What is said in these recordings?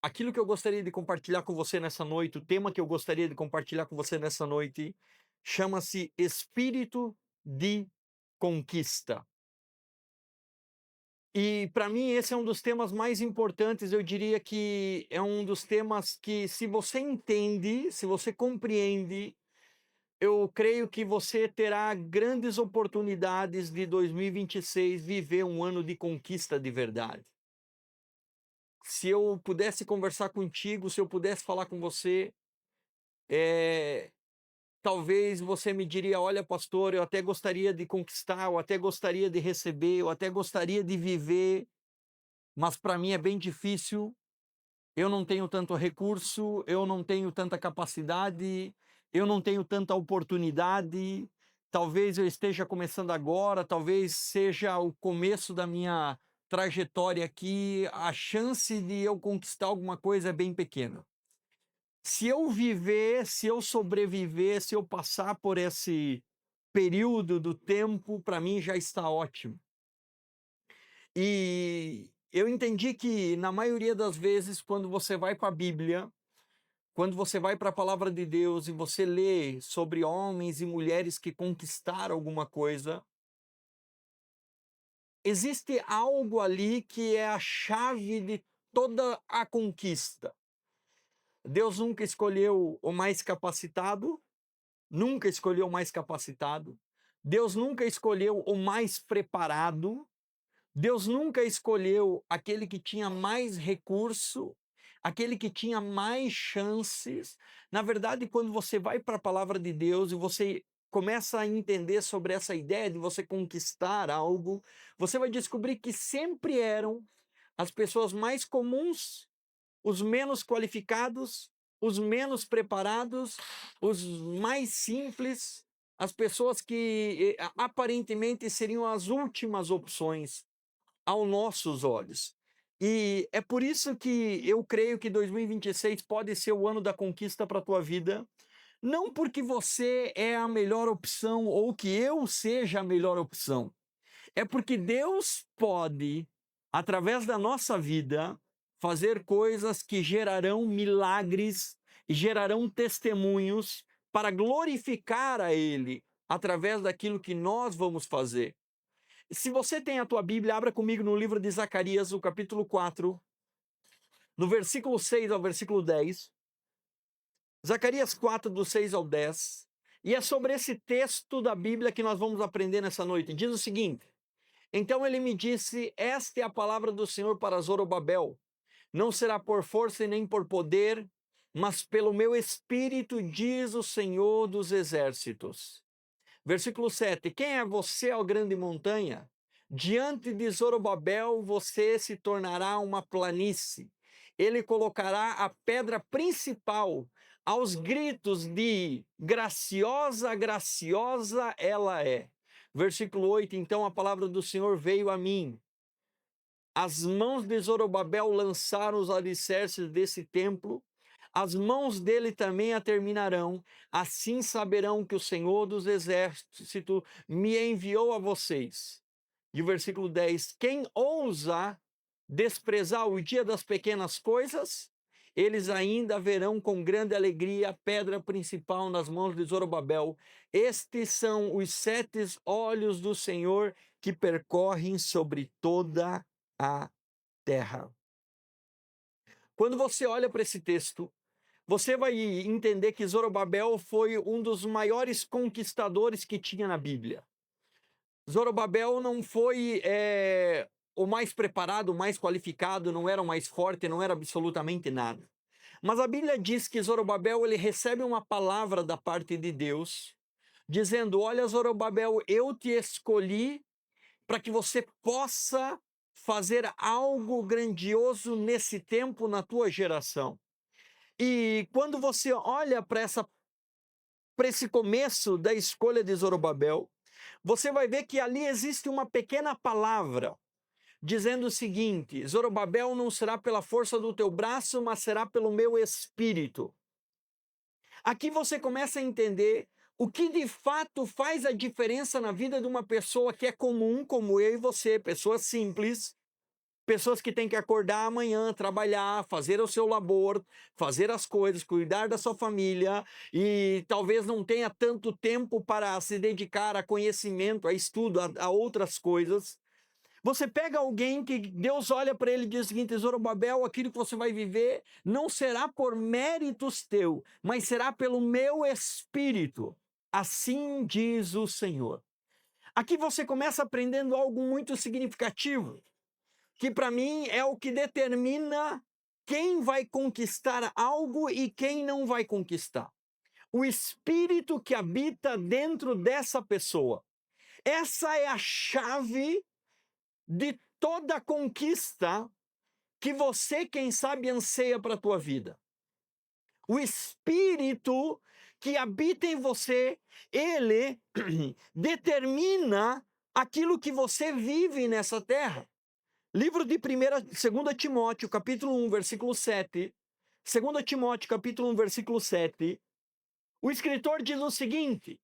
aquilo que eu gostaria de compartilhar com você nessa noite, o tema que eu gostaria de compartilhar com você nessa noite, chama-se espírito de conquista. E para mim esse é um dos temas mais importantes, eu diria que é um dos temas que, se você entende, se você compreende, eu creio que você terá grandes oportunidades de 2026 viver um ano de conquista de verdade. Se eu pudesse conversar contigo, se eu pudesse falar com você, eh, talvez você me diria: "Olha, pastor, eu até gostaria de conquistar, eu até gostaria de receber, eu até gostaria de viver, mas para mim é bem difícil. Eu não tenho tanto recurso, eu não tenho tanta capacidade, eu não tenho tanta oportunidade. Talvez eu esteja começando agora, talvez seja o começo da minha trajetória aqui, a chance de eu conquistar alguma coisa é bem pequena. Se eu viver, se eu sobreviver, se eu passar por esse período do tempo, para mim já está ótimo". E eu entendi que, na maioria das vezes, quando você vai para a Bíblia, quando você vai para a palavra de Deus e você lê sobre homens e mulheres que conquistaram alguma coisa, existe algo ali que é a chave de toda a conquista. Deus nunca escolheu o mais capacitado, nunca escolheu o mais capacitado. Deus nunca escolheu o mais preparado. Deus nunca escolheu aquele que tinha mais recurso, aquele que tinha mais chances. Na verdade, quando você vai para a palavra de Deus e você começa a entender sobre essa ideia de você conquistar algo, você vai descobrir que sempre eram as pessoas mais comuns, os menos qualificados, os menos preparados, os mais simples, as pessoas que aparentemente seriam as últimas opções aos nossos olhos. E é por isso que eu creio que 2026 pode ser o ano da conquista para a tua vida, não porque você é a melhor opção ou que eu seja a melhor opção, é porque Deus pode, através da nossa vida, fazer coisas que gerarão milagres e gerarão testemunhos para glorificar a Ele através daquilo que nós vamos fazer. Se você tem a tua Bíblia, abra comigo no livro de Zacarias, o capítulo 4, no versículo 6 ao versículo 10. Zacarias 4, do 6 ao 10. E é sobre esse texto da Bíblia que nós vamos aprender nessa noite. Diz o seguinte: então ele me disse: esta é a palavra do Senhor para Zorobabel. Não será por força e nem por poder, mas pelo meu espírito, diz o Senhor dos exércitos. Versículo 7: quem é você, ó grande montanha? Diante de Zorobabel você se tornará uma planície. Ele colocará a pedra principal aos gritos de graciosa, graciosa ela é. Versículo 8: então a palavra do Senhor veio a mim. As mãos de Zorobabel lançaram os alicerces desse templo, as mãos dele também a terminarão. Assim saberão que o Senhor dos Exércitos me enviou a vocês. E o versículo 10: quem ousa desprezar o dia das pequenas coisas, eles ainda verão com grande alegria a pedra principal nas mãos de Zorobabel. Estes são os 7 olhos do Senhor que percorrem sobre toda a terra. Quando você olha para esse texto, você vai entender que Zorobabel foi um dos maiores conquistadores que tinha na Bíblia. Zorobabel não foi o mais preparado, o mais qualificado, não era o mais forte, não era absolutamente nada. Mas a Bíblia diz que Zorobabel ele recebe uma palavra da parte de Deus, dizendo: olha, Zorobabel, eu te escolhi para que você possa fazer algo grandioso nesse tempo, na tua geração. E quando você olha para esse começo da escolha de Zorobabel, você vai ver que ali existe uma pequena palavra dizendo o seguinte: Zorobabel, não será pela força do teu braço, mas será pelo meu espírito. Aqui você começa a entender o que de fato faz a diferença na vida de uma pessoa que é comum, como eu e você, pessoa simples, pessoas que têm que acordar amanhã, trabalhar, fazer o seu labor, fazer as coisas, cuidar da sua família e talvez não tenha tanto tempo para se dedicar a conhecimento, a estudo, a outras coisas. Você pega alguém que Deus olha para ele e diz o seguinte: Zorobabel, aquilo que você vai viver não será por méritos teu, mas será pelo meu espírito. Assim diz o Senhor. Aqui você começa aprendendo algo muito significativo, que para mim é o que determina quem vai conquistar algo e quem não vai conquistar. O espírito que habita dentro dessa pessoa. Essa é a chave de toda conquista que você, quem sabe, anseia para a tua vida. O espírito que habita em você, ele determina aquilo que você vive nessa terra. Livro de 2 Timóteo, capítulo 1, versículo 7. 2 Timóteo, capítulo 1, versículo 7. O escritor diz o seguinte: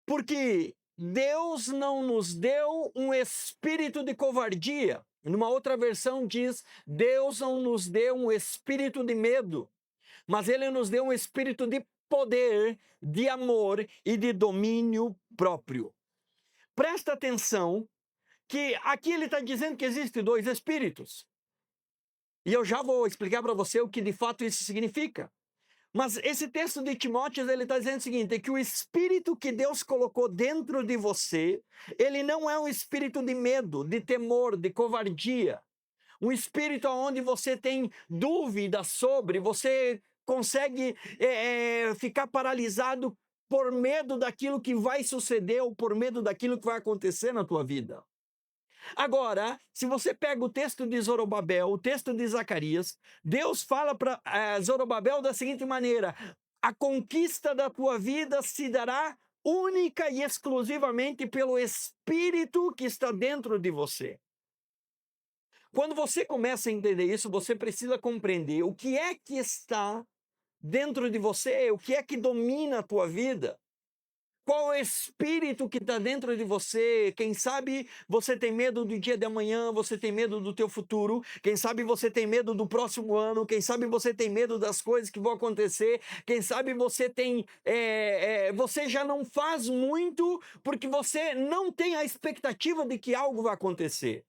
porque Deus não nos deu um espírito de covardia. Numa outra versão diz: Deus não nos deu um espírito de medo, mas Ele nos deu um espírito de poder, de amor e de domínio próprio. Presta atenção que aqui ele está dizendo que existem dois espíritos. E eu já vou explicar para você o que de fato isso significa. Mas esse texto de Timóteo, ele está dizendo o seguinte: é que o espírito que Deus colocou dentro de você, ele não é um espírito de medo, de temor, de covardia. Um espírito onde você tem dúvida sobre, você consegue ficar paralisado por medo daquilo que vai suceder ou por medo daquilo que vai acontecer na tua vida. Agora, se você pega o texto de Zorobabel, o texto de Zacarias, Deus fala para Zorobabel da seguinte maneira: a conquista da tua vida se dará única e exclusivamente pelo Espírito que está dentro de você. Quando você começa a entender isso, você precisa compreender o que é que está dentro de você, o que é que domina a tua vida. Qual é o espírito que está dentro de você? Quem sabe você tem medo do dia de amanhã, você tem medo do teu futuro, quem sabe você tem medo do próximo ano, quem sabe você tem medo das coisas que vão acontecer, quem sabe você tem, você já não faz muito porque você não tem a expectativa de que algo vai acontecer.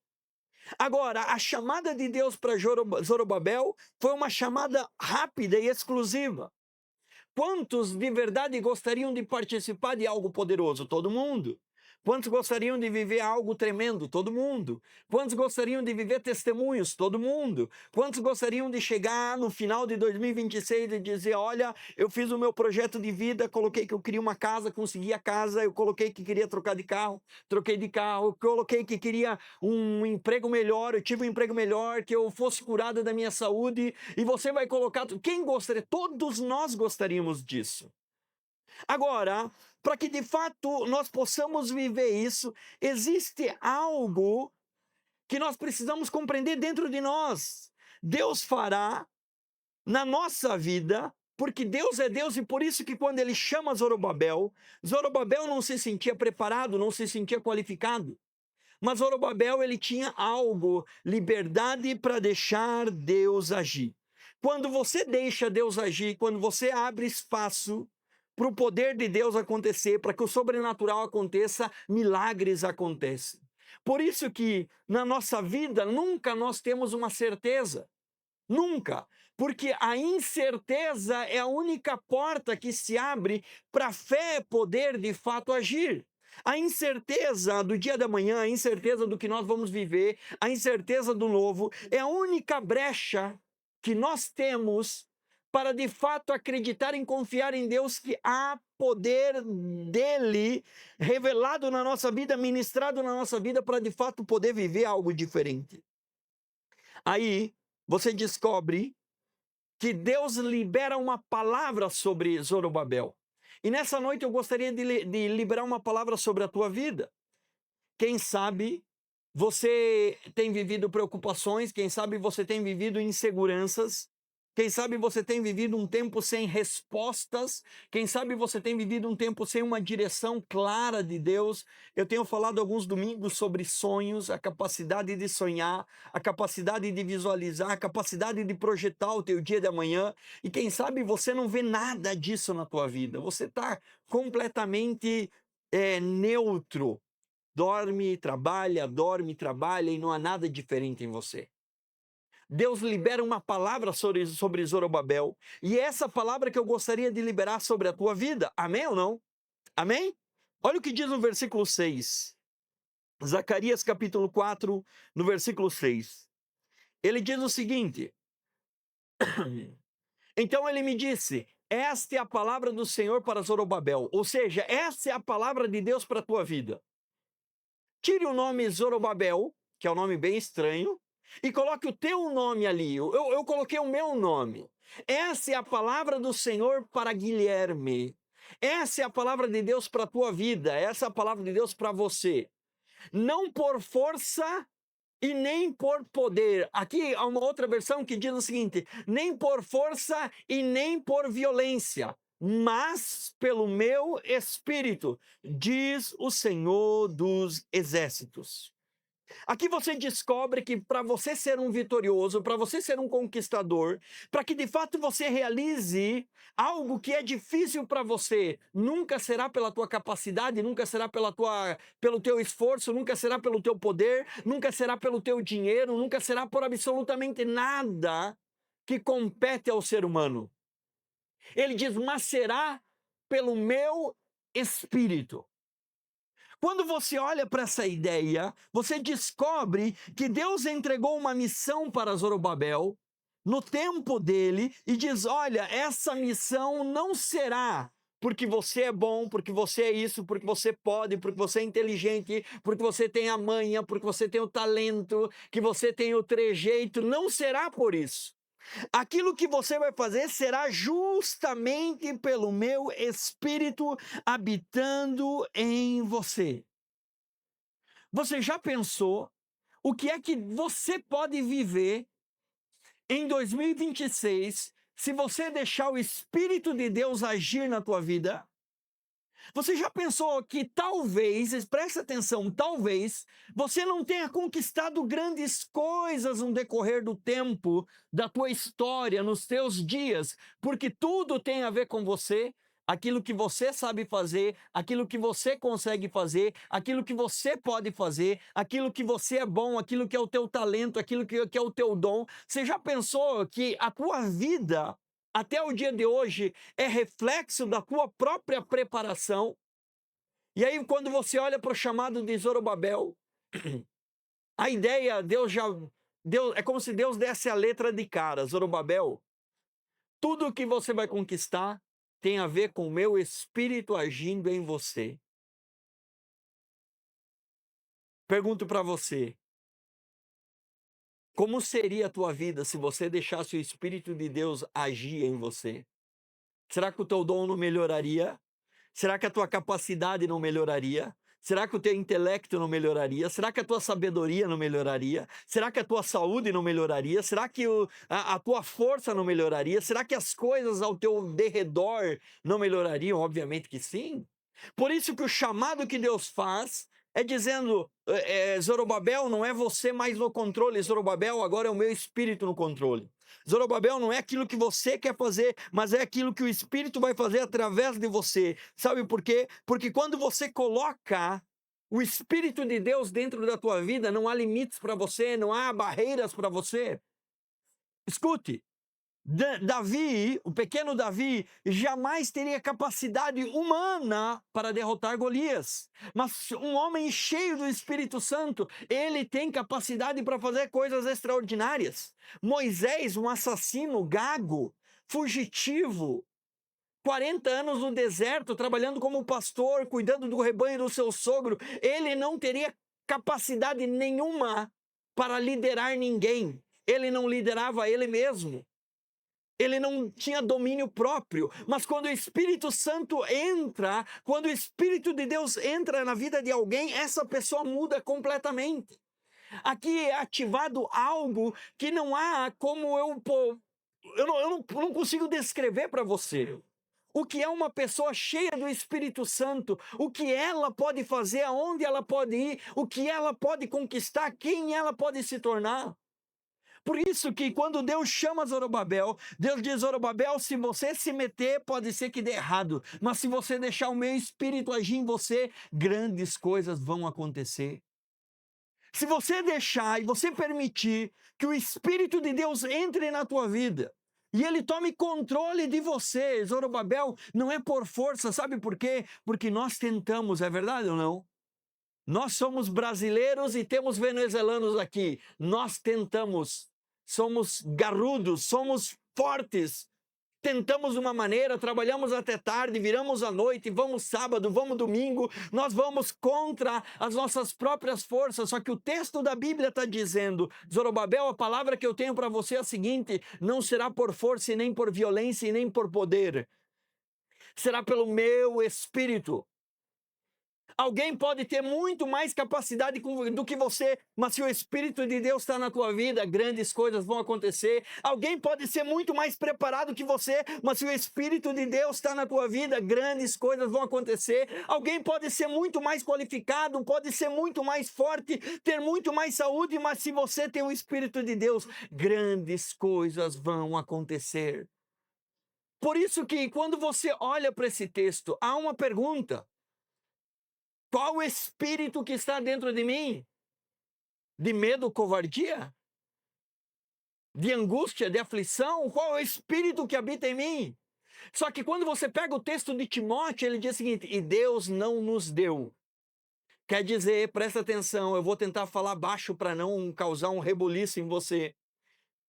Agora, a chamada de Deus para Zorobabel foi uma chamada rápida e exclusiva. Quantos de verdade gostariam de participar de algo poderoso? Todo mundo. Quantos gostariam de viver algo tremendo? Todo mundo. Quantos gostariam de viver testemunhos? Todo mundo. Quantos gostariam de chegar no final de 2026 e dizer: olha, eu fiz o meu projeto de vida, coloquei que eu queria uma casa, consegui a casa, eu coloquei que queria trocar de carro, troquei de carro, eu coloquei que queria um emprego melhor, eu tive um emprego melhor, que eu fosse curado da minha saúde, e você vai colocar... Quem gostaria? Todos nós gostaríamos disso. Agora, para que de fato nós possamos viver isso, existe algo que nós precisamos compreender dentro de nós. Deus fará na nossa vida, porque Deus é Deus, e por isso que quando ele chama Zorobabel, Zorobabel não se sentia preparado, não se sentia qualificado. Mas Zorobabel, ele tinha algo, liberdade para deixar Deus agir. Quando você deixa Deus agir, quando você abre espaço para o poder de Deus acontecer, para que o sobrenatural aconteça, milagres acontecem. Por isso que na nossa vida nunca nós temos uma certeza. Nunca. Porque a incerteza é a única porta que se abre para a fé poder de fato agir. A incerteza do dia da manhã, a incerteza do que nós vamos viver, a incerteza do novo, é a única brecha que nós temos para de fato acreditar e confiar em Deus, que há poder dele revelado na nossa vida, ministrado na nossa vida, para de fato poder viver algo diferente. Aí você descobre que Deus libera uma palavra sobre Zorobabel. E nessa noite eu gostaria de liberar uma palavra sobre a tua vida. Quem sabe você tem vivido preocupações, quem sabe você tem vivido inseguranças, Quem sabe você tem vivido um tempo sem respostas, quem sabe você tem vivido um tempo sem uma direção clara de Deus. Eu tenho falado alguns domingos sobre sonhos, a capacidade de sonhar, a capacidade de visualizar, a capacidade de projetar o teu dia de amanhã, e quem sabe você não vê nada disso na tua vida, você está completamente neutro, dorme, trabalha e não há nada diferente em você. Deus libera uma palavra sobre Zorobabel, e é essa palavra que eu gostaria de liberar sobre a tua vida. Amém ou não? Amém? Olha o que diz no versículo 6. Zacarias capítulo 4, no versículo 6. Ele diz o seguinte: então ele me disse, esta é a palavra do Senhor para Zorobabel, ou seja, esta é a palavra de Deus para a tua vida. Tire o nome Zorobabel, que é um nome bem estranho, e coloque o teu nome ali. Eu coloquei o meu nome. Essa é a palavra do Senhor para Guilherme. Essa é a palavra de Deus para a tua vida. Essa é a palavra de Deus para você. Não por força e nem por poder. Aqui há uma outra versão que diz o seguinte: nem por força e nem por violência, mas pelo meu espírito, diz o Senhor dos exércitos. Aqui você descobre que para você ser um vitorioso, para você ser um conquistador, para que de fato você realize algo que é difícil para você, nunca será pela tua capacidade, nunca será pelo teu esforço, nunca será pelo teu poder, nunca será pelo teu dinheiro, nunca será por absolutamente nada que compete ao ser humano. Ele diz, mas será pelo meu espírito. Quando você olha para essa ideia, você descobre que Deus entregou uma missão para Zorobabel no tempo dele e diz: olha, essa missão não será porque você é bom, porque você é isso, porque você pode, porque você é inteligente, porque você tem a manha, porque você tem o talento, que você tem o trejeito. Não será por isso. Aquilo que você vai fazer será justamente pelo meu Espírito habitando em você. Você já pensou o que é que você pode viver em 2026 se você deixar o Espírito de Deus agir na tua vida? Você já pensou que talvez, presta atenção, talvez você não tenha conquistado grandes coisas no decorrer do tempo, da tua história, nos teus dias, porque tudo tem a ver com você, aquilo que você sabe fazer, aquilo que você consegue fazer, aquilo que você pode fazer, aquilo que você é bom, aquilo que é o teu talento, aquilo que é o teu dom. Você já pensou que a tua vida até o dia de hoje é reflexo da tua própria preparação? E aí, quando você olha para o chamado de Zorobabel, a ideia, é como se Deus desse a letra de cara: Zorobabel, tudo o que você vai conquistar tem a ver com o meu espírito agindo em você. Pergunto para você, como seria a tua vida se você deixasse o Espírito de Deus agir em você? Será que o teu dom não melhoraria? Será que a tua capacidade não melhoraria? Será que o teu intelecto não melhoraria? Será que a tua sabedoria não melhoraria? Será que a tua saúde não melhoraria? Será que a tua força não melhoraria? Será que as coisas ao teu derredor não melhorariam? Obviamente que sim. Por isso que o chamado que Deus faz é dizendo, Zorobabel, não é você mais no controle, Zorobabel, agora é o meu espírito no controle. Zorobabel não é aquilo que você quer fazer, mas é aquilo que o Espírito vai fazer através de você. Sabe por quê? Porque quando você coloca o Espírito de Deus dentro da tua vida, não há limites para você, não há barreiras para você. Escute, Davi, o pequeno Davi, jamais teria capacidade humana para derrotar Golias. Mas um homem cheio do Espírito Santo, ele tem capacidade para fazer coisas extraordinárias. Moisés, um assassino gago, fugitivo, 40 anos no deserto, trabalhando como pastor, cuidando do rebanho do seu sogro, ele não teria capacidade nenhuma para liderar ninguém. Ele não liderava ele mesmo. Ele não tinha domínio próprio, mas quando o Espírito Santo entra, quando o Espírito de Deus entra na vida de alguém, essa pessoa muda completamente. Aqui é ativado algo que não há como eu Eu não consigo descrever para você o que é uma pessoa cheia do Espírito Santo, o que ela pode fazer, aonde ela pode ir, o que ela pode conquistar, quem ela pode se tornar. Por isso que quando Deus chama Zorobabel, Deus diz: Zorobabel, se você se meter, pode ser que dê errado, mas se você deixar o meu Espírito agir em você, grandes coisas vão acontecer. Se você deixar e você permitir que o Espírito de Deus entre na tua vida e ele tome controle de você, Zorobabel, não é por força, sabe por quê? Porque nós tentamos, é verdade ou não? Nós somos brasileiros e temos venezuelanos aqui. Nós tentamos, somos garrudos, somos fortes. Tentamos uma maneira, trabalhamos até tarde, viramos à noite, vamos sábado, vamos domingo, nós vamos contra as nossas próprias forças. Só que o texto da Bíblia está dizendo: Zorobabel, a palavra que eu tenho para você é a seguinte: não será por força e nem por violência e nem por poder, será pelo meu Espírito. Alguém pode ter muito mais capacidade do que você, mas se o Espírito de Deus está na tua vida, grandes coisas vão acontecer. Alguém pode ser muito mais preparado que você, mas se o Espírito de Deus está na tua vida, grandes coisas vão acontecer. Alguém pode ser muito mais qualificado, pode ser muito mais forte, ter muito mais saúde, mas se você tem o Espírito de Deus, grandes coisas vão acontecer. Por isso que quando você olha para esse texto, há uma pergunta: qual o espírito que está dentro de mim? De medo, covardia? De angústia, de aflição? Qual é o espírito que habita em mim? Só que quando você pega o texto de Timóteo, ele diz o seguinte: e Deus não nos deu. Quer dizer, presta atenção, eu vou tentar falar baixo para não causar um rebuliço em você.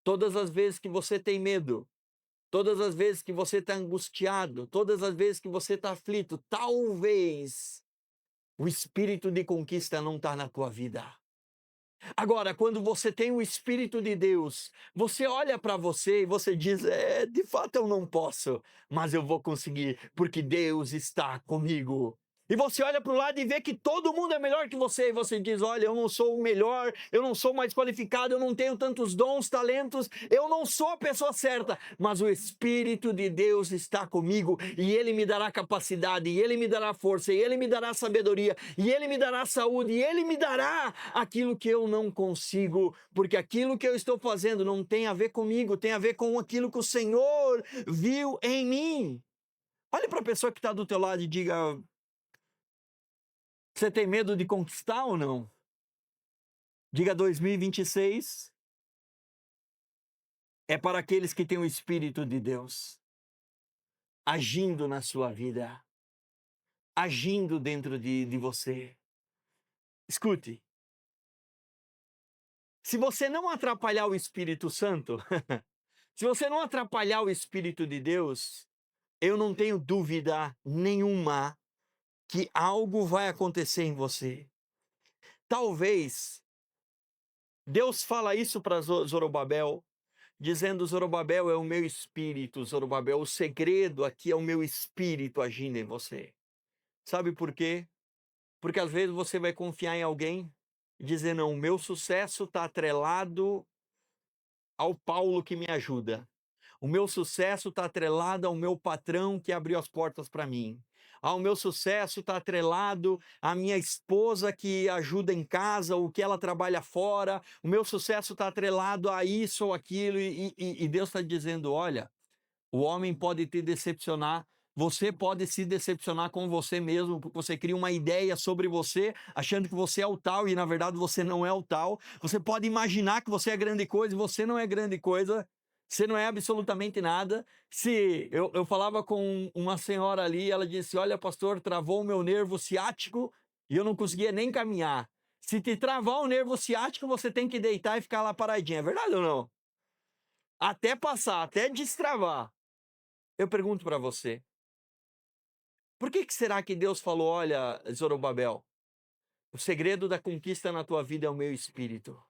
Todas as vezes que você tem medo, todas as vezes que você está angustiado, todas as vezes que você está aflito, talvez o espírito de conquista não está na tua vida. Agora, quando você tem o Espírito de Deus, você olha para você e você diz: de fato eu não posso, mas eu vou conseguir, porque Deus está comigo. E você olha para o lado e vê que todo mundo é melhor que você, e você diz: olha, eu não sou o melhor, eu não sou mais qualificado, eu não tenho tantos dons, talentos, eu não sou a pessoa certa, mas o Espírito de Deus está comigo, e Ele me dará capacidade, e Ele me dará força, e Ele me dará sabedoria, e Ele me dará saúde, e Ele me dará aquilo que eu não consigo, porque aquilo que eu estou fazendo não tem a ver comigo, tem a ver com aquilo que o Senhor viu em mim. Olhe para a pessoa que está do teu lado e diga: você tem medo de conquistar ou não? Diga: 2026 é para aqueles que têm o Espírito de Deus agindo na sua vida, agindo dentro de você. Escute, se você não atrapalhar o Espírito Santo, se você não atrapalhar o Espírito de Deus, eu não tenho dúvida nenhuma que algo vai acontecer em você. Talvez Deus fala isso para Zorobabel, dizendo: Zorobabel, é o meu espírito, Zorobabel, o segredo aqui é o meu espírito agindo em você. Sabe por quê? Porque às vezes você vai confiar em alguém e dizer: não, o meu sucesso está atrelado ao Paulo que me ajuda. O meu sucesso está atrelado ao meu patrão que abriu as portas para mim. O meu sucesso está atrelado à minha esposa que ajuda em casa, o que ela trabalha fora. O meu sucesso está atrelado a isso ou aquilo. E Deus está dizendo: olha, o homem pode te decepcionar. Você pode se decepcionar com você mesmo, porque você cria uma ideia sobre você, achando que você é o tal, e na verdade você não é o tal. Você pode imaginar que você é grande coisa, e você não é grande coisa. Você não é absolutamente nada. Se eu falava com uma senhora ali, ela disse: olha, pastor, travou o meu nervo ciático e eu não conseguia nem caminhar. Se te travar o nervo ciático, você tem que deitar e ficar lá paradinha. É verdade ou não? Até passar, até destravar. Eu pergunto para você: por que será que Deus falou: olha, Zorobabel, o segredo da conquista na tua vida é o meu espírito?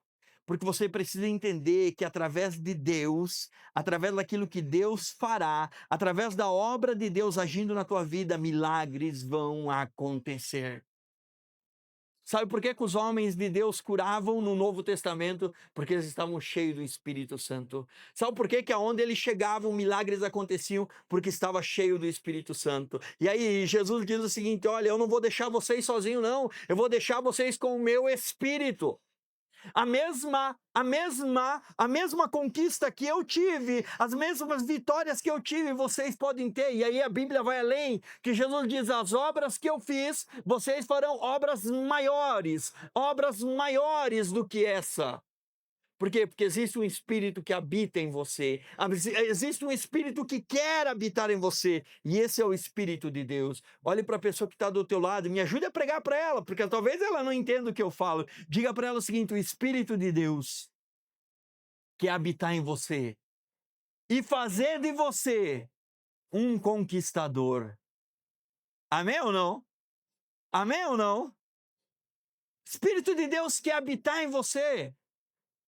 Porque você precisa entender que através de Deus, através daquilo que Deus fará, através da obra de Deus agindo na tua vida, milagres vão acontecer. Sabe por que os homens de Deus curavam no Novo Testamento? Porque eles estavam cheios do Espírito Santo. Sabe por que aonde eles chegavam, milagres aconteciam? Porque estava cheio do Espírito Santo. E aí Jesus diz o seguinte: olha, eu não vou deixar vocês sozinhos não, eu vou deixar vocês com o meu Espírito. A mesma conquista que eu tive, as mesmas vitórias que eu tive, vocês podem ter. E aí a Bíblia vai além, que Jesus diz: as obras que eu fiz, vocês farão obras maiores do que essa. Por quê? Porque existe um Espírito que habita em você. Existe um Espírito que quer habitar em você. E esse é o Espírito de Deus. Olhe para a pessoa que está do teu lado. Me ajude a pregar para ela, porque talvez ela não entenda o que eu falo. Diga para ela o seguinte: o Espírito de Deus quer habitar em você e fazer de você um conquistador. Amém ou não? Amém ou não? Espírito de Deus quer habitar em você.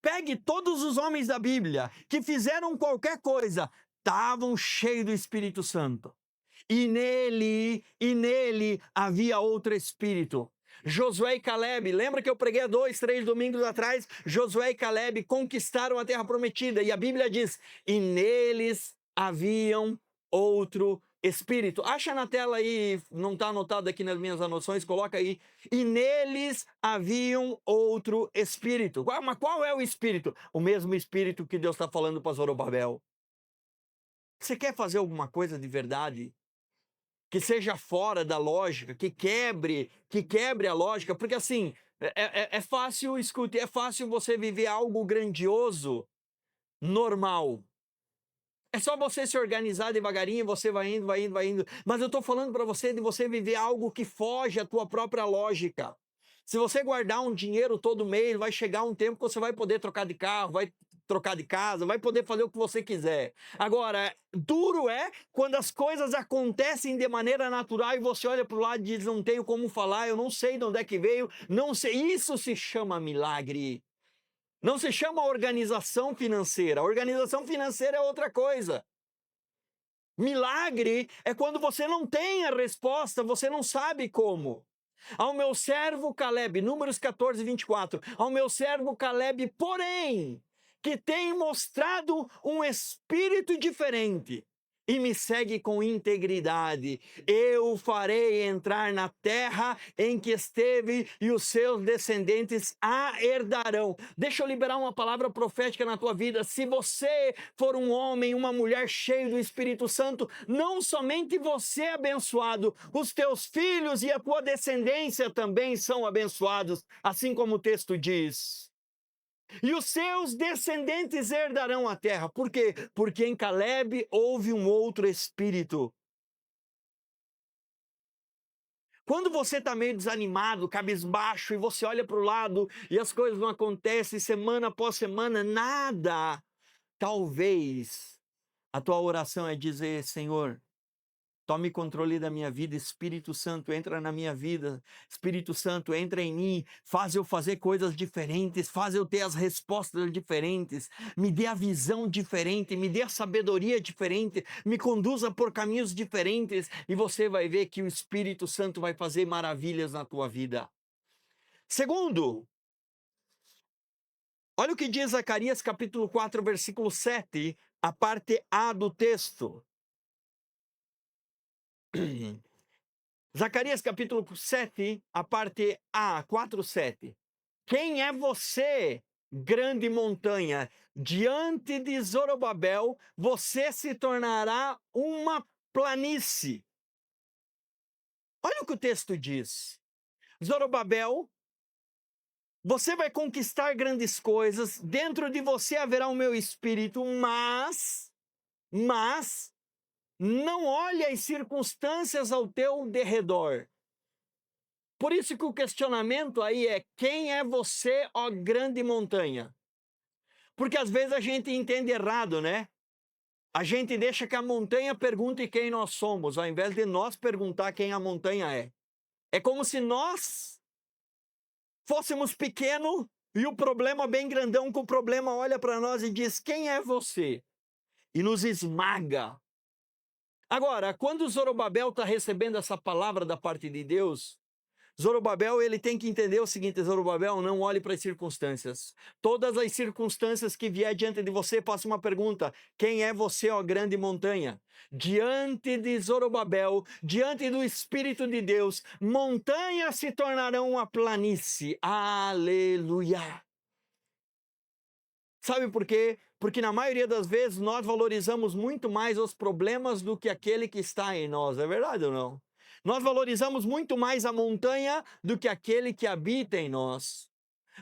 Pegue todos os homens da Bíblia que fizeram qualquer coisa, estavam cheios do Espírito Santo. E nele havia outro Espírito. Josué e Caleb, lembra que eu preguei há 2, 3 domingos atrás? Josué e Caleb conquistaram a terra prometida. E a Bíblia diz: e neles haviam outro Espírito. Acha na tela aí, não está anotado aqui nas minhas anotações, coloca aí. E neles haviam outro Espírito. Mas qual é o Espírito? O mesmo Espírito que Deus está falando para Zorobabel. Você quer fazer alguma coisa de verdade? Que seja fora da lógica, que quebre a lógica, porque assim, é fácil, escute, é fácil você viver algo grandioso, normal. É só você se organizar devagarinho, você vai indo. Mas eu estou falando para você de você viver algo que foge à tua própria lógica. Se você guardar um dinheiro todo mês, vai chegar um tempo que você vai poder trocar de carro, vai trocar de casa, vai poder fazer o que você quiser. Agora, duro é quando as coisas acontecem de maneira natural e você olha para o lado e diz: não tenho como falar, eu não sei de onde é que veio, não sei. Isso se chama milagre. Não se chama organização financeira. Organização financeira é outra coisa. Milagre é quando você não tem a resposta, você não sabe como. Ao meu servo Caleb, Números 14, 24. Ao meu servo Caleb, porém, que tem mostrado um espírito diferente e me segue com integridade, eu o farei entrar na terra em que esteve e os seus descendentes a herdarão. Deixa eu liberar uma palavra profética na tua vida. Se você for um homem, uma mulher cheio do Espírito Santo, não somente você é abençoado, os teus filhos e a tua descendência também são abençoados, assim como o texto diz. E os seus descendentes herdarão a terra. Por quê? Porque em Caleb houve um outro espírito. Quando você está meio desanimado, cabisbaixo, e você olha para o lado e as coisas não acontecem, semana após semana, nada. Talvez a tua oração é dizer: Senhor, tome controle da minha vida, Espírito Santo, entra na minha vida, Espírito Santo, entra em mim, faz eu fazer coisas diferentes, faz eu ter as respostas diferentes, me dê a visão diferente, me dê a sabedoria diferente, me conduza por caminhos diferentes, e você vai ver que o Espírito Santo vai fazer maravilhas na tua vida. Segundo, olha o que diz Zacarias capítulo 4, versículo 7, a parte A do texto. Zacarias capítulo 7, a parte A, 4:7. Quem é você, grande montanha? Diante de Zorobabel, você se tornará uma planície. Olha o que o texto diz. Zorobabel, você vai conquistar grandes coisas, dentro de você haverá o meu espírito, mas não olhe as circunstâncias ao teu derredor. Por isso que o questionamento aí é: quem é você, ó grande montanha? Porque às vezes a gente entende errado, né? A gente deixa que a montanha pergunte quem nós somos, ao invés de nós perguntar quem a montanha é. É como se nós fôssemos pequenos e o problema bem grandão, que o problema olha para nós e diz: quem é você? E nos esmaga. Agora, quando Zorobabel está recebendo essa palavra da parte de Deus, Zorobabel, ele tem que entender o seguinte: Zorobabel, não olhe para as circunstâncias. Todas as circunstâncias que vier diante de você, faça uma pergunta: quem é você, ó grande montanha? Diante de Zorobabel, diante do Espírito de Deus, montanhas se tornarão uma planície. Aleluia! Sabe por quê? Porque na maioria das vezes nós valorizamos muito mais os problemas do que aquele que está em nós. É verdade ou não? Nós valorizamos muito mais a montanha do que aquele que habita em nós.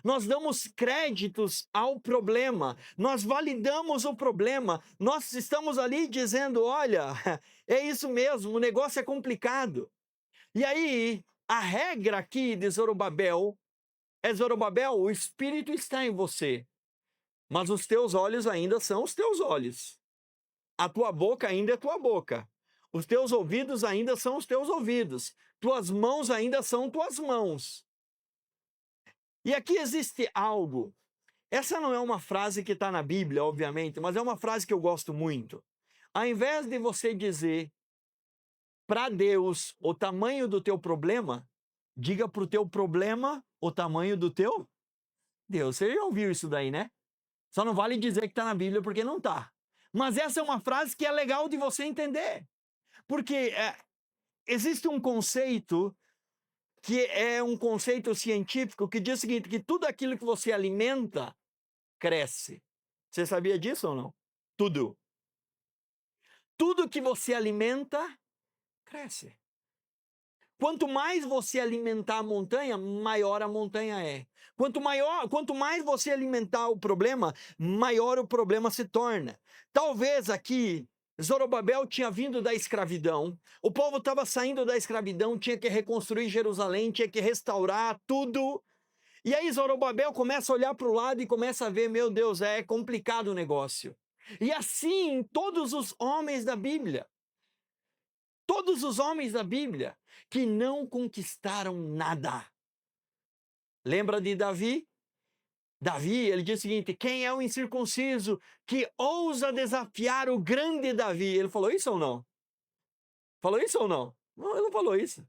Nós damos créditos ao problema, nós validamos o problema, nós estamos ali dizendo: olha, é isso mesmo, o negócio é complicado. E aí, a regra aqui de Zorobabel é: Zorobabel, o Espírito está em você, mas os teus olhos ainda são os teus olhos. A tua boca ainda é tua boca. Os teus ouvidos ainda são os teus ouvidos. Tuas mãos ainda são tuas mãos. E aqui existe algo. Essa não é uma frase que está na Bíblia, obviamente, mas é uma frase que eu gosto muito. Ao invés de você dizer para Deus o tamanho do teu problema, diga para o teu problema o tamanho do teu Deus. Você já ouviu isso daí, né? Só não vale dizer que está na Bíblia porque não está. Mas essa é uma frase que é legal de você entender. Porque existe um conceito que é um conceito científico que diz o seguinte: que tudo aquilo que você alimenta, cresce. Você sabia disso ou não? Tudo. Tudo que você alimenta, cresce. Quanto mais você alimentar a montanha, maior a montanha é. Quanto mais você alimentar o problema, maior o problema se torna. Talvez aqui Zorobabel tinha vindo da escravidão, o povo estava saindo da escravidão, tinha que reconstruir Jerusalém, tinha que restaurar tudo. E aí Zorobabel começa a olhar para o lado e começa a ver: meu Deus, é complicado o negócio. E assim todos os homens da Bíblia. Todos os homens da Bíblia que não conquistaram nada. Lembra de Davi? Davi, ele diz o seguinte: quem é o incircunciso que ousa desafiar o grande Davi? Ele falou isso ou não? Falou isso ou não? Não, ele não falou isso.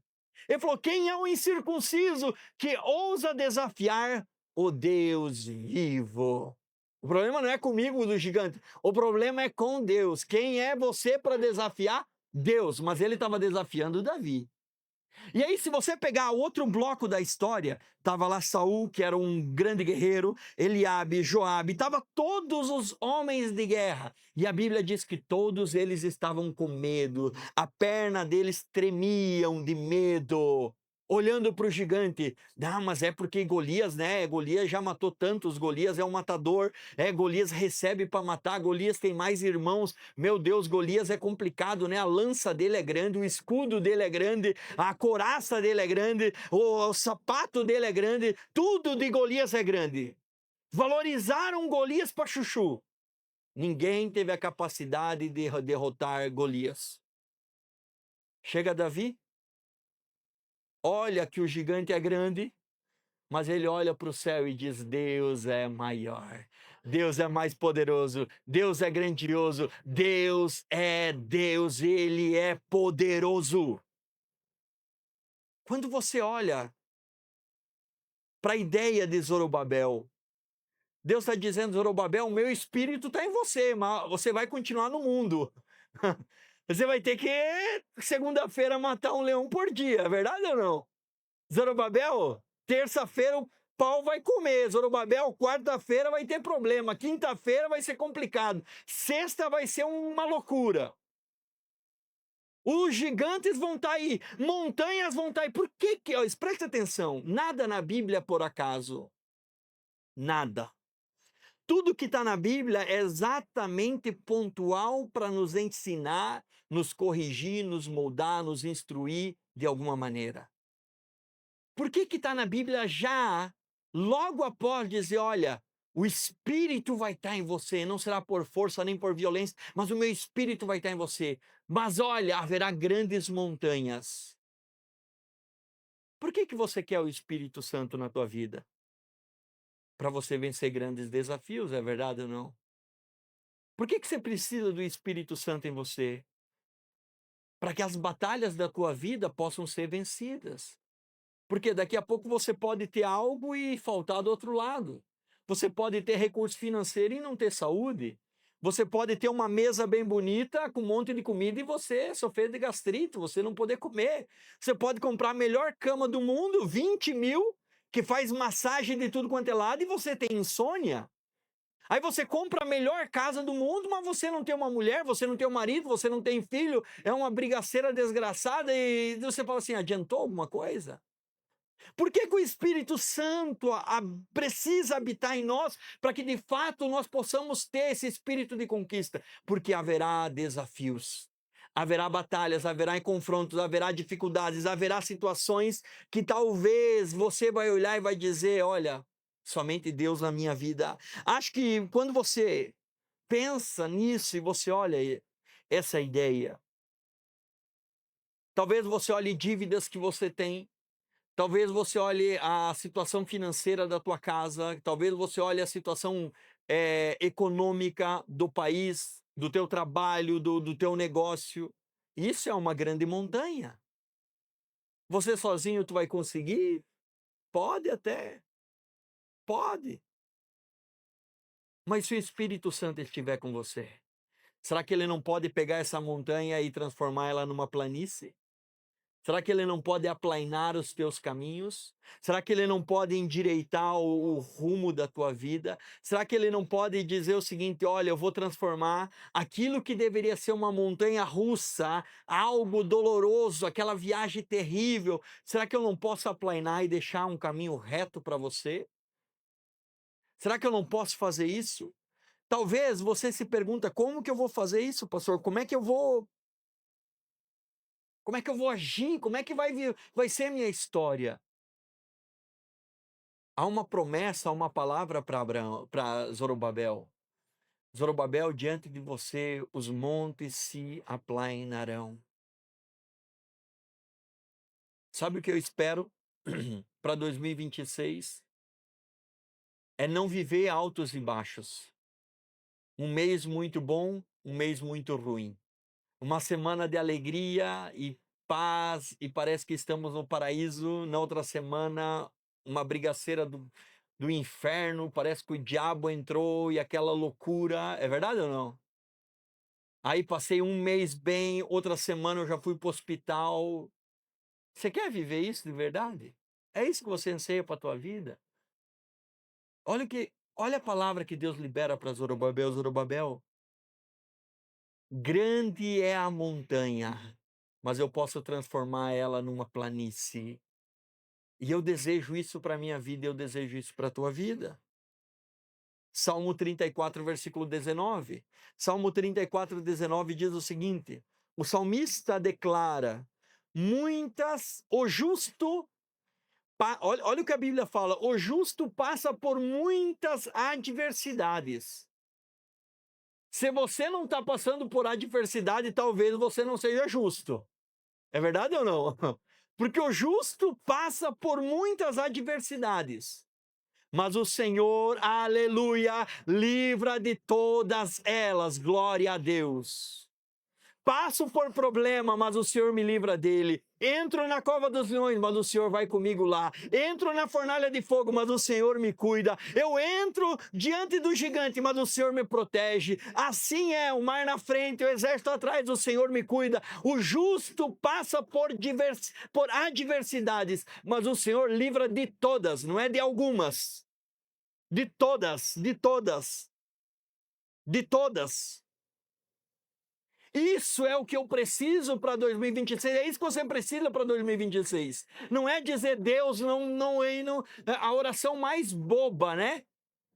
Ele falou: quem é o incircunciso que ousa desafiar o Deus vivo? O problema não é comigo, do gigante. O problema é com Deus. Quem é você para desafiar Deus? Mas ele estava desafiando Davi. E aí, se você pegar outro bloco da história, tava lá Saul, que era um grande guerreiro, Eliabe, Joabe, tava todos os homens de guerra. E a Bíblia diz que todos eles estavam com medo, a perna deles tremiam de medo. Olhando para o gigante: ah, mas é porque Golias, né? Golias já matou tantos, Golias é um matador, Golias recebe para matar, Golias tem mais irmãos. Meu Deus, Golias é complicado, né? A lança dele é grande, o escudo dele é grande, a couraça dele é grande, o sapato dele é grande, tudo de Golias é grande. Valorizaram Golias para chuchu. Ninguém teve a capacidade de derrotar Golias. Chega Davi, olha que o gigante é grande, mas ele olha para o céu e diz: Deus é maior, Deus é mais poderoso, Deus é grandioso, Deus é Deus, Ele é poderoso. Quando você olha para a ideia de Zorobabel, Deus está dizendo: Zorobabel, o meu espírito está em você, mas você vai continuar no mundo. Você vai ter que, segunda-feira, matar um leão por dia, é verdade ou não? Zorobabel, terça-feira o pau vai comer. Zorobabel, quarta-feira vai ter problema. Quinta-feira vai ser complicado. Sexta vai ser uma loucura. Os gigantes vão estar aí. Montanhas vão estar aí. Por que ó, presta atenção. Nada na Bíblia é por acaso. Nada. Tudo que está na Bíblia é exatamente pontual para nos ensinar, nos corrigir, nos moldar, nos instruir de alguma maneira. Por que está na Bíblia já, logo após dizer: olha, o Espírito vai estar em você, não será por força nem por violência, mas o meu Espírito vai estar em você. Mas olha, haverá grandes montanhas. Por que você quer o Espírito Santo na tua vida? Para você vencer grandes desafios, é verdade ou não? Por que você precisa do Espírito Santo em você? Para que as batalhas da tua vida possam ser vencidas. Porque daqui a pouco você pode ter algo e faltar do outro lado. Você pode ter recurso financeiro e não ter saúde. Você pode ter uma mesa bem bonita com um monte de comida e você sofrer de gastrite, você não poder comer. Você pode comprar a melhor cama do mundo, 20 mil, que faz massagem de tudo quanto é lado e você tem insônia. Aí você compra a melhor casa do mundo, mas você não tem uma mulher, você não tem um marido, você não tem filho, é uma brigaceira desgraçada e você fala assim, adiantou alguma coisa? Por que que o Espírito Santo precisa habitar em nós para que de fato nós possamos ter esse espírito de conquista? Porque haverá desafios, haverá batalhas, haverá confrontos, haverá dificuldades, haverá situações que talvez você vai olhar e vai dizer, olha, somente Deus na minha vida. Acho que quando você pensa nisso e você olha essa ideia, talvez você olhe dívidas que você tem, talvez você olhe a situação financeira da tua casa, talvez você olhe a situação econômica do país, do teu trabalho, do teu negócio. Isso é uma grande montanha. Você sozinho tu vai conseguir? Pode até, pode. Mas se o Espírito Santo estiver com você, será que ele não pode pegar essa montanha e transformar ela numa planície? Será que ele não pode aplainar os teus caminhos? Será que ele não pode endireitar o rumo da tua vida? Será que ele não pode dizer o seguinte: olha, eu vou transformar aquilo que deveria ser uma montanha russa, algo doloroso, aquela viagem terrível? Será que eu não posso aplainar e deixar um caminho reto para você? Será que eu não posso fazer isso? Talvez você se pergunta: como que eu vou fazer isso, pastor? Como é que eu vou agir? Como é que vai ser a minha história? Há uma promessa, há uma palavra para Abraão, para Zorobabel. Zorobabel, diante de você os montes se aplainarão. Sabe o que eu espero para 2026? É não viver altos e baixos. Um mês muito bom, um mês muito ruim. Uma semana de alegria e paz e parece que estamos no paraíso. Na outra semana, uma brigaceira do inferno, parece que o diabo entrou e aquela loucura. É verdade ou não? Aí passei um mês bem, outra semana eu já fui para o hospital. Você quer viver isso de verdade? É isso que você anseia para a tua vida? Olha a palavra que Deus libera para Zorobabel. Zorobabel, grande é a montanha, mas eu posso transformar ela numa planície. E eu desejo isso para a minha vida, eu desejo isso para a tua vida. Salmo 34, versículo 19. Salmo 34, 19 diz o seguinte: o salmista declara, o justo, olha o que a Bíblia fala, o justo passa por muitas adversidades. Se você não está passando por adversidade, talvez você não seja justo. É verdade ou não? Porque o justo passa por muitas adversidades. Mas o Senhor, aleluia, livra de todas elas, glória a Deus. Passo por problema, mas o Senhor me livra dele. Entro na cova dos leões, mas o Senhor vai comigo lá. Entro na fornalha de fogo, mas o Senhor me cuida. Eu entro diante do gigante, mas o Senhor me protege. Assim é, o mar na frente, o exército atrás, o Senhor me cuida. O justo passa por adversidades, mas o Senhor livra de todas, não é de algumas. De todas, de todas, de todas. Isso é o que eu preciso para 2026. É isso que você precisa para 2026. Não é dizer Deus, não, a oração mais boba, né?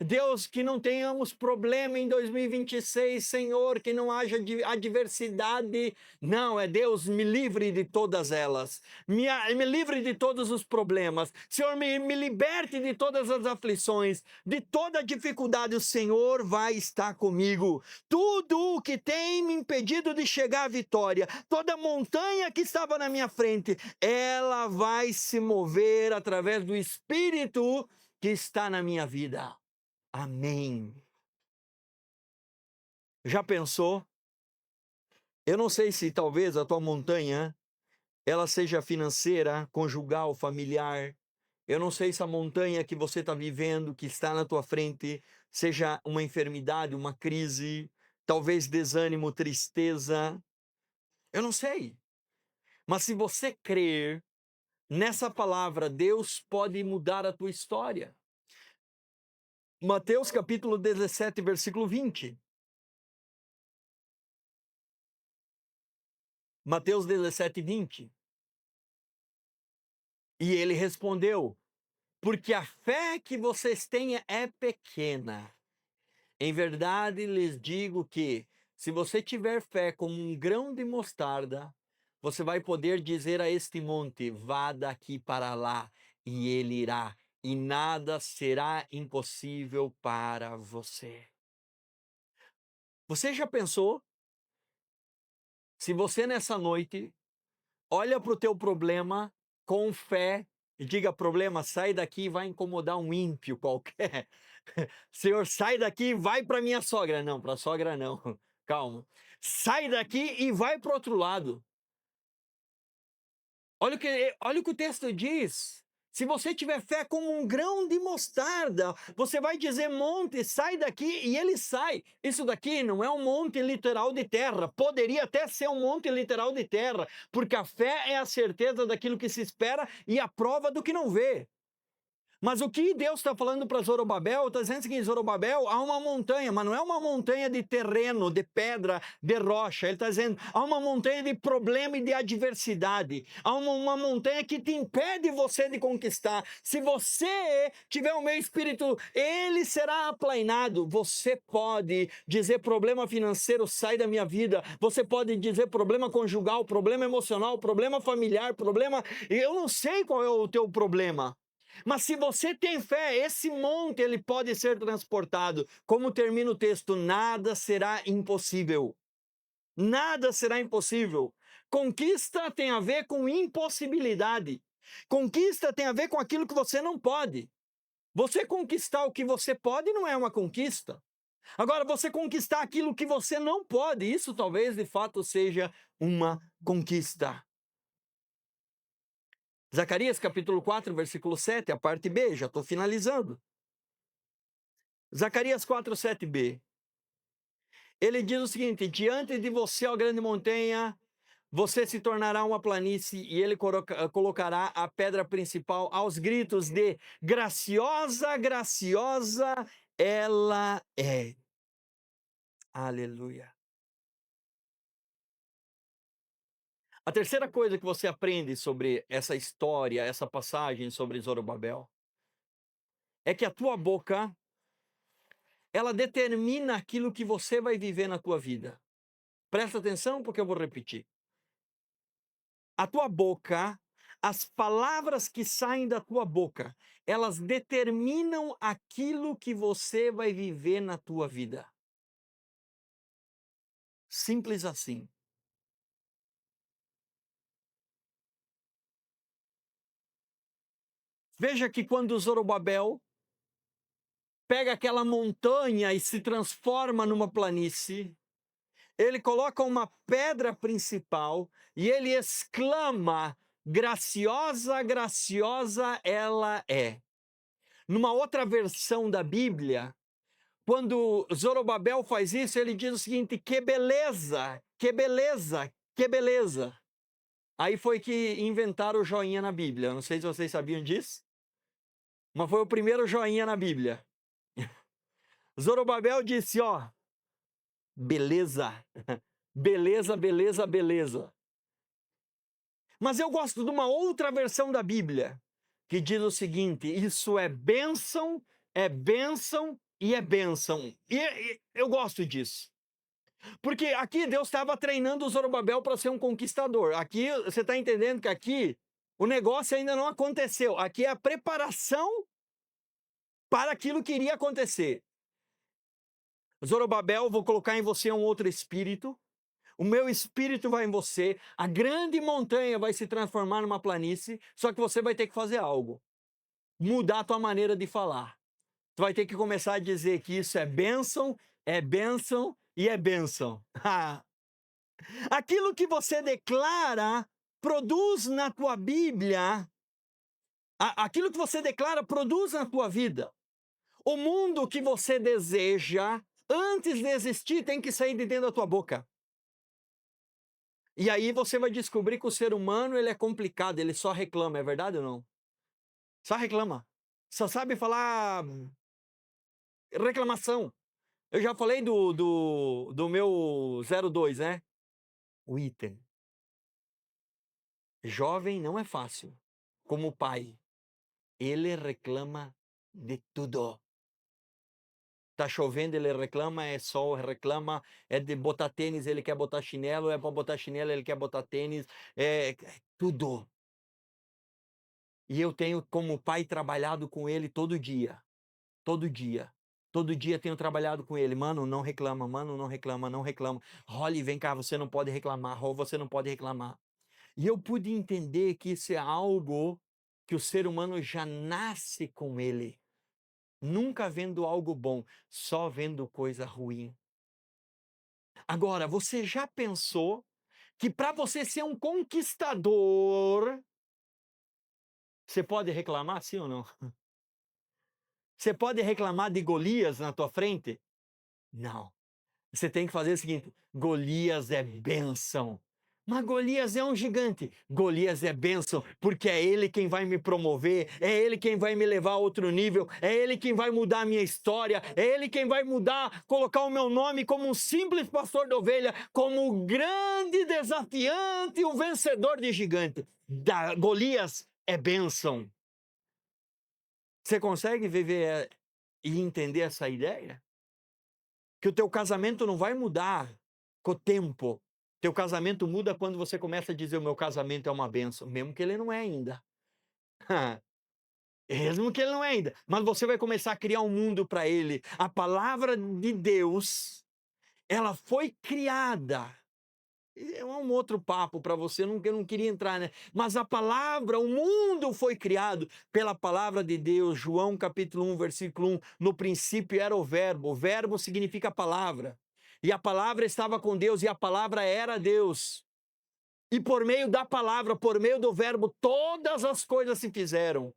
Deus, que não tenhamos problema em 2026, Senhor, que não haja adversidade. Não, é Deus, me livre de todas elas. Me livre de todos os problemas. Senhor, me liberte de todas as aflições, de toda dificuldade. O Senhor vai estar comigo. Tudo o que tem me impedido de chegar à vitória, toda montanha que estava na minha frente, ela vai se mover através do Espírito que está na minha vida. Amém. Já pensou? Eu não sei se talvez a tua montanha ela seja financeira, conjugal, familiar. Eu não sei se a montanha que você está vivendo, que está na tua frente, seja uma enfermidade, uma crise, talvez desânimo, tristeza. Eu não sei. Mas se você crer nessa palavra, Deus pode mudar a tua história. Mateus capítulo 17, versículo 20. Mateus 17, 20. E ele respondeu: porque a fé que vocês têm é pequena. Em verdade lhes digo que, se você tiver fé como um grão de mostarda, você vai poder dizer a este monte: vá daqui para lá, e ele irá, e nada será impossível para você. Você já pensou? Se você nessa noite olha para o teu problema com fé e diga: problema, sai daqui e vai incomodar um ímpio qualquer. Senhor, sai daqui e vai para minha sogra. Não, para a sogra não. Calma. Sai daqui e vai para o outro lado. Olha o que o texto diz. Se você tiver fé como um grão de mostarda, você vai dizer: monte, sai daqui, e ele sai. Isso daqui não é um monte literal de terra. Poderia até ser um monte literal de terra, porque a fé é a certeza daquilo que se espera e a prova do que não vê. Mas o que Deus está falando para Zorobabel, está dizendo que em Zorobabel há uma montanha, mas não é uma montanha de terreno, de pedra, de rocha. Ele está dizendo, há uma montanha de problema e de adversidade. Há uma montanha que te impede você de conquistar. Se você tiver o meu espírito, ele será aplainado. Você pode dizer: problema financeiro, sai da minha vida. Você pode dizer: problema conjugal, problema emocional, problema familiar, problema... Eu não sei qual é o teu problema. Mas se você tem fé, esse monte ele pode ser transportado. Como termina o texto, nada será impossível. Nada será impossível. Conquista tem a ver com impossibilidade. Conquista tem a ver com aquilo que você não pode. Você conquistar o que você pode não é uma conquista. Agora, você conquistar aquilo que você não pode, isso talvez de fato seja uma conquista. Zacarias capítulo 4, versículo 7, a parte B, já estou finalizando. Zacarias 4, 7b. Ele diz o seguinte: diante de você, ó grande montanha, você se tornará uma planície, e ele colocará a pedra principal aos gritos de: graciosa, graciosa ela é. Aleluia. A terceira coisa que você aprende sobre essa história, essa passagem sobre Zorobabel, é que a tua boca, ela determina aquilo que você vai viver na tua vida. Presta atenção, porque eu vou repetir. A tua boca, as palavras que saem da tua boca, elas determinam aquilo que você vai viver na tua vida. Simples assim. Veja que quando Zorobabel pega aquela montanha e se transforma numa planície, ele coloca uma pedra principal e ele exclama: graciosa, graciosa ela é. Numa outra versão da Bíblia, quando Zorobabel faz isso, ele diz o seguinte: que beleza, que beleza, que beleza. Aí foi que inventaram o joinha na Bíblia. Não sei se vocês sabiam disso, mas foi o primeiro joinha na Bíblia. Zorobabel disse: ó, beleza, beleza, beleza, beleza. Mas eu gosto de uma outra versão da Bíblia, que diz o seguinte: isso é bênção e é bênção. E eu gosto disso. Porque aqui Deus estava treinando o Zorobabel para ser um conquistador. Aqui, você está entendendo que aqui o negócio ainda não aconteceu. Aqui é a preparação para aquilo que iria acontecer. Zorobabel, vou colocar em você um outro espírito. O meu espírito vai em você. A grande montanha vai se transformar numa planície. Só que você vai ter que fazer algo. Mudar a tua maneira de falar. Tu vai ter que começar a dizer que isso é bênção e é bênção. Aquilo que você declara produz na tua Bíblia, aquilo que você declara, produz na tua vida. O mundo que você deseja, antes de existir, tem que sair de dentro da tua boca. E aí você vai descobrir que o ser humano, ele é complicado, ele só reclama, é verdade ou não? Só reclama. Só sabe falar reclamação. Eu já falei do meu 02, né? O item. Jovem não é fácil. Como pai, ele reclama de tudo. Tá chovendo, ele reclama, é sol, reclama, é de botar tênis, ele quer botar chinelo, é para botar chinelo, ele quer botar tênis, é tudo. E eu tenho, como pai, trabalhado com ele todo dia. Todo dia. Todo dia tenho trabalhado com ele. Mano, não reclama, mano, não reclama, não reclama. Holly, vem cá, você não pode reclamar. Rô, você não pode reclamar. E eu pude entender que isso é algo que o ser humano já nasce com ele. Nunca vendo algo bom, só vendo coisa ruim. Agora, você já pensou que para você ser um conquistador, você pode reclamar, sim ou não? Você pode reclamar de Golias na tua frente? Não. Você tem que fazer o seguinte: Golias é bênção. Mas Golias é um gigante. Golias é bênção, porque é ele quem vai me promover, é ele quem vai me levar a outro nível, é ele quem vai mudar a minha história, é ele quem vai mudar, colocar o meu nome como um simples pastor de ovelha, como o grande desafiante, o vencedor de gigante. Golias é bênção. Você consegue viver e entender essa ideia? Que o teu casamento não vai mudar com o tempo. Teu casamento muda quando você começa a dizer: o meu casamento é uma bênção, mesmo que ele não é ainda. Mesmo que ele não é ainda. Mas você vai começar a criar um mundo para ele. A palavra de Deus, ela foi criada. É um outro papo para você, eu não queria entrar, né? Mas a palavra, o mundo foi criado pela palavra de Deus. João capítulo 1, versículo 1. No princípio era o verbo significa palavra. E a palavra estava com Deus e a palavra era Deus. E por meio da palavra, por meio do verbo, todas as coisas se fizeram.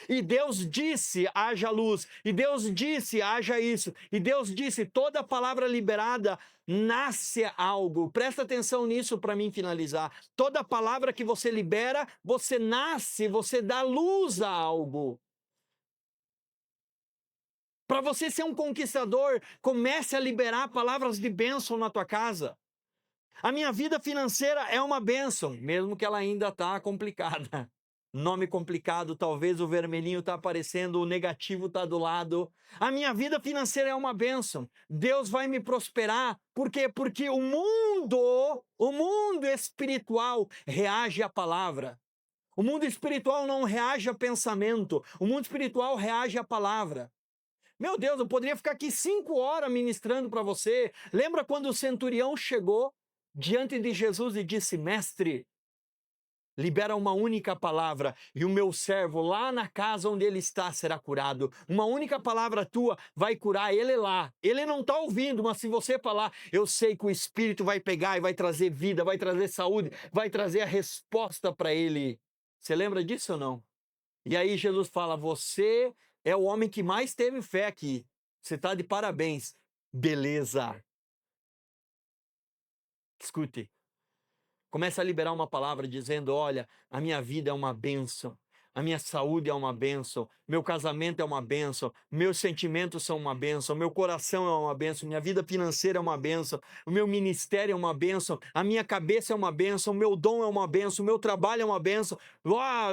E Deus disse, haja luz. E Deus disse, haja isso. E Deus disse, toda palavra liberada nasce algo. Presta atenção nisso para mim finalizar. Toda palavra que você libera, você nasce, você dá luz a algo. Para você ser um conquistador, comece a liberar palavras de bênção na tua casa. A minha vida financeira é uma bênção, mesmo que ela ainda está complicada. Nome complicado, talvez o vermelhinho está aparecendo, o negativo está do lado. A minha vida financeira é uma bênção. Deus vai me prosperar. Por quê? Porque o mundo espiritual reage à palavra. O mundo espiritual não reage a pensamento. O mundo espiritual reage à palavra. Meu Deus, eu poderia ficar aqui 5 horas ministrando para você. Lembra quando o centurião chegou diante de Jesus e disse: Mestre, libera uma única palavra e o meu servo lá na casa onde ele está será curado. Uma única palavra tua vai curar ele lá. Ele não está ouvindo, mas se você falar, eu sei que o Espírito vai pegar e vai trazer vida, vai trazer saúde, vai trazer a resposta para ele. Você lembra disso ou não? E aí Jesus fala: você é o homem que mais teve fé aqui. Você está de parabéns. Beleza. Escute. Começa a liberar uma palavra dizendo: olha, a minha vida é uma bênção, a minha saúde é uma bênção, meu casamento é uma bênção, meus sentimentos são uma bênção, meu coração é uma bênção, minha vida financeira é uma bênção, o meu ministério é uma bênção, a minha cabeça é uma bênção, o meu dom é uma bênção, o meu trabalho é uma bênção.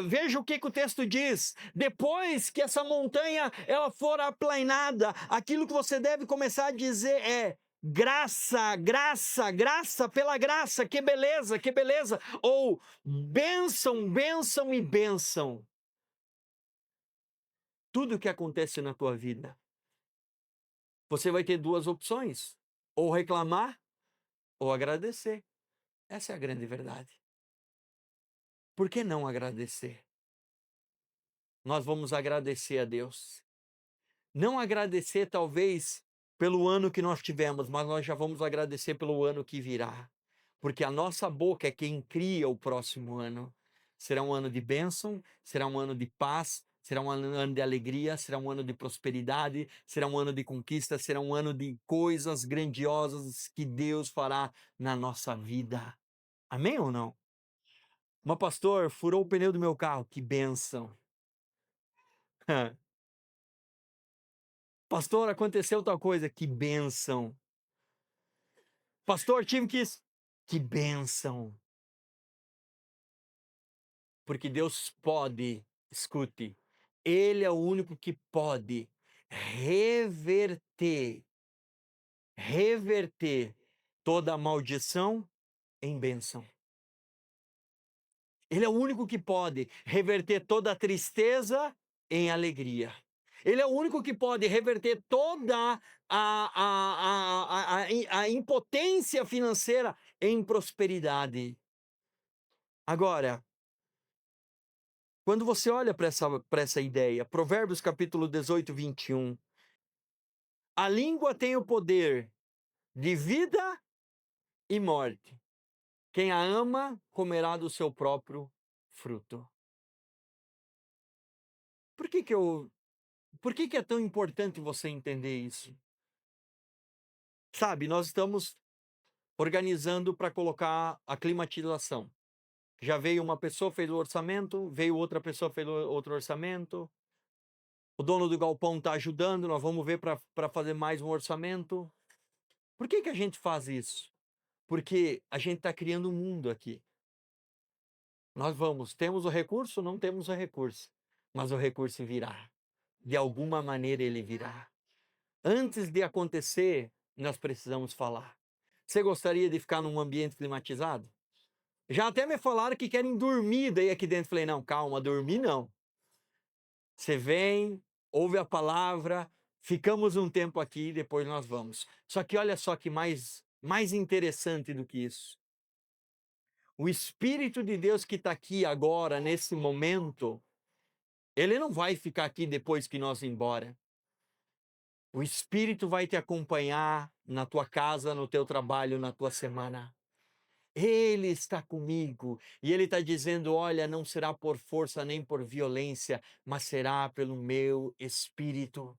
Veja o que o texto diz. Depois que essa montanha ela for aplainada, aquilo que você deve começar a dizer é: graça, graça, graça pela graça, que beleza, que beleza. Ou bênção, bênção e bênção. Tudo que acontece na tua vida, você vai ter 2 opções: ou reclamar ou agradecer. Essa é a grande verdade. Por que não agradecer? Nós vamos agradecer a Deus. Não agradecer talvez pelo ano que nós tivemos, mas nós já vamos agradecer pelo ano que virá. porque a nossa boca é quem cria o próximo ano. Será um ano de bênção, será um ano de paz, será um ano de alegria, será um ano de prosperidade, será um ano de conquista, será um ano de coisas grandiosas que Deus fará na nossa vida. Amém ou não? Mas pastor, furou o pneu do meu carro, que bênção. Pastor, aconteceu tal coisa, que bênção. Pastor, tive que... Que bênção. Porque Deus pode, escute, Ele é o único que pode reverter toda a maldição em bênção. Ele é o único que pode reverter toda a tristeza em alegria. Ele é o único que pode reverter toda a impotência financeira em prosperidade. Agora, quando você olha para essa ideia, Provérbios capítulo 18, 21, a língua tem o poder de vida e morte. Quem a ama comerá do seu próprio fruto. Por que é tão importante você entender isso? Sabe, nós estamos organizando para colocar a climatização. Já veio uma pessoa, fez o orçamento, veio outra pessoa, fez outro orçamento. O dono do galpão está ajudando, nós vamos ver para fazer mais um orçamento. Por que a gente faz isso? Porque a gente está criando um mundo aqui. Temos o recurso, não temos o recurso, mas o recurso virá. De alguma maneira ele virá. Antes de acontecer, nós precisamos falar. Você gostaria de ficar num ambiente climatizado? Já até me falaram que querem dormir daí aqui dentro. Falei, não, calma, dormir não. Você vem, ouve a palavra, ficamos um tempo aqui, depois nós vamos. Só que olha só que mais interessante do que isso. O Espírito de Deus que está aqui agora, nesse momento, ele não vai ficar aqui depois que nós ir embora. O Espírito vai te acompanhar na tua casa, no teu trabalho, na tua semana. Ele está comigo e ele está dizendo, olha, não será por força nem por violência, mas será pelo meu Espírito.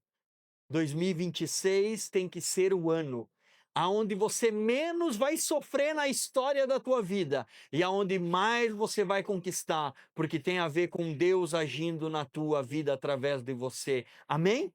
2026 tem que ser o ano aonde você menos vai sofrer na história da tua vida e aonde mais você vai conquistar, porque tem a ver com Deus agindo na tua vida através de você. Amém?